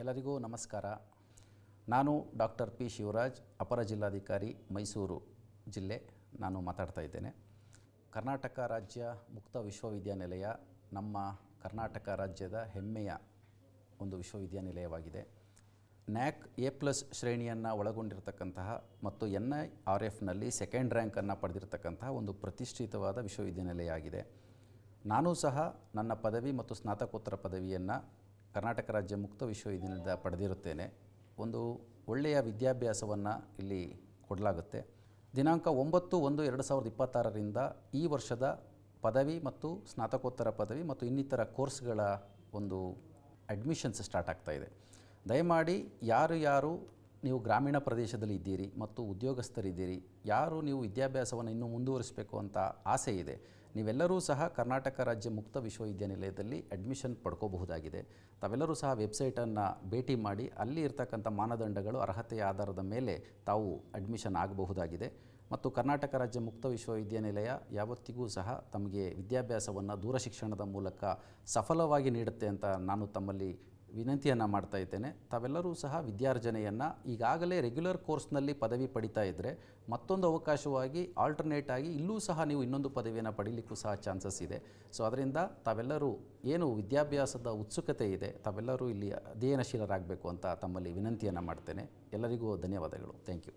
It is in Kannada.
ಎಲ್ಲರಿಗೂ ನಮಸ್ಕಾರ. ನಾನು ಡಾಕ್ಟರ್ ಪಿ ಶಿವರಾಜ್, ಅಪರ ಜಿಲ್ಲಾಧಿಕಾರಿ, ಮೈಸೂರು ಜಿಲ್ಲೆ. ನಾನು ಮಾತಾಡ್ತಾ ಇದ್ದೇನೆ. ಕರ್ನಾಟಕ ರಾಜ್ಯ ಮುಕ್ತ ವಿಶ್ವವಿದ್ಯಾನಿಲಯ ನಮ್ಮ ಕರ್ನಾಟಕ ರಾಜ್ಯದ ಹೆಮ್ಮೆಯ ಒಂದು ವಿಶ್ವವಿದ್ಯಾನಿಲಯವಾಗಿದೆ. ನ್ಯಾಕ್ A+ ಶ್ರೇಣಿಯನ್ನು ಒಳಗೊಂಡಿರತಕ್ಕಂತಹ ಮತ್ತು NIRFನಲ್ಲಿ ಸೆಕೆಂಡ್ ರ್ಯಾಂಕನ್ನು ಪಡೆದಿರತಕ್ಕಂತಹ ಒಂದು ಪ್ರತಿಷ್ಠಿತವಾದ ವಿಶ್ವವಿದ್ಯಾನಿಲಯ ಆಗಿದೆ. ನಾನೂ ಸಹ ನನ್ನ ಪದವಿ ಮತ್ತು ಸ್ನಾತಕೋತ್ತರ ಪದವಿಯನ್ನು ಕರ್ನಾಟಕ ರಾಜ್ಯ ಮುಕ್ತ ವಿಶ್ವವಿದ್ಯಾನಿಲಯದಿಂದ ಪಡೆದಿರುತ್ತೇನೆ. ಒಂದು ಒಳ್ಳೆಯ ವಿದ್ಯಾಭ್ಯಾಸವನ್ನು ಇಲ್ಲಿ ಕೊಡಲಾಗುತ್ತೆ. ದಿನಾಂಕ 9/1/2026ರಿಂದ ಈ ವರ್ಷದ ಪದವಿ ಮತ್ತು ಸ್ನಾತಕೋತ್ತರ ಪದವಿ ಮತ್ತು ಇನ್ನಿತರ ಕೋರ್ಸ್ಗಳ ಒಂದು ಅಡ್ಮಿಷನ್ಸ್ ಸ್ಟಾರ್ಟ್ ಆಗ್ತಾಯಿದೆ. ದಯಮಾಡಿ ಯಾರು ನೀವು ಗ್ರಾಮೀಣ ಪ್ರದೇಶದಲ್ಲಿ ಇದ್ದೀರಿ ಮತ್ತು ಉದ್ಯೋಗಸ್ಥರಿದ್ದೀರಿ, ಯಾರು ನೀವು ವಿದ್ಯಾಭ್ಯಾಸವನ್ನು ಇನ್ನೂ ಮುಂದುವರಿಸಬೇಕು ಅಂತ ಆಸೆ ಇದೆ, ನೀವೆಲ್ಲರೂ ಸಹ ಕರ್ನಾಟಕ ರಾಜ್ಯ ಮುಕ್ತ ವಿಶ್ವವಿದ್ಯಾನಿಲಯದಲ್ಲಿ ಅಡ್ಮಿಷನ್ ಪಡ್ಕೋಬಹುದಾಗಿದೆ. ತಾವೆಲ್ಲರೂ ಸಹ ವೆಬ್ಸೈಟನ್ನು ಭೇಟಿ ಮಾಡಿ ಅಲ್ಲಿ ಇರ್ತಕ್ಕಂಥ ಮಾನದಂಡಗಳು ಅರ್ಹತೆಯ ಆಧಾರದ ಮೇಲೆ ತಾವು ಅಡ್ಮಿಷನ್ ಆಗಬಹುದಾಗಿದೆ. ಮತ್ತು ಕರ್ನಾಟಕ ರಾಜ್ಯ ಮುಕ್ತ ವಿಶ್ವವಿದ್ಯಾನಿಲಯ ಯಾವತ್ತಿಗೂ ಸಹ ತಮಗೆ ವಿದ್ಯಾಭ್ಯಾಸವನ್ನು ದೂರ ಶಿಕ್ಷಣದ ಮೂಲಕ ಸಫಲವಾಗಿ ನೀಡುತ್ತೆ ಅಂತ ನಾನು ತಮ್ಮಲ್ಲಿ ವಿನಂತಿಯನ್ನು ಮಾಡ್ತಾ ಇದ್ದೇನೆ. ತಾವೆಲ್ಲರೂ ಸಹ ವಿದ್ಯಾರ್ಜನೆಯನ್ನು ಈಗಾಗಲೇ ರೆಗ್ಯುಲರ್ ಕೋರ್ಸ್ನಲ್ಲಿ ಪದವಿ ಪಡಿತಾ ಇದ್ದರೆ ಮತ್ತೊಂದು ಅವಕಾಶವಾಗಿ ಆಲ್ಟರ್ನೇಟ್ ಆಗಿ ಇಲ್ಲೂ ಸಹ ನೀವು ಇನ್ನೊಂದು ಪದವಿಯನ್ನು ಪಡೀಲಿಕ್ಕೂ ಸಹ ಚಾನ್ಸಸ್ ಇದೆ. ಸೊ ಅದರಿಂದ ತಾವೆಲ್ಲರೂ ಏನು ವಿದ್ಯಾಭ್ಯಾಸದ ಉತ್ಸುಕತೆ ಇದೆ, ತಾವೆಲ್ಲರೂ ಇಲ್ಲಿ ಅಧ್ಯಯನಶೀಲರಾಗಬೇಕು ಅಂತ ತಮ್ಮಲ್ಲಿ ವಿನಂತಿಯನ್ನು ಮಾಡ್ತೇನೆ. ಎಲ್ಲರಿಗೂ ಧನ್ಯವಾದಗಳು. Thank you.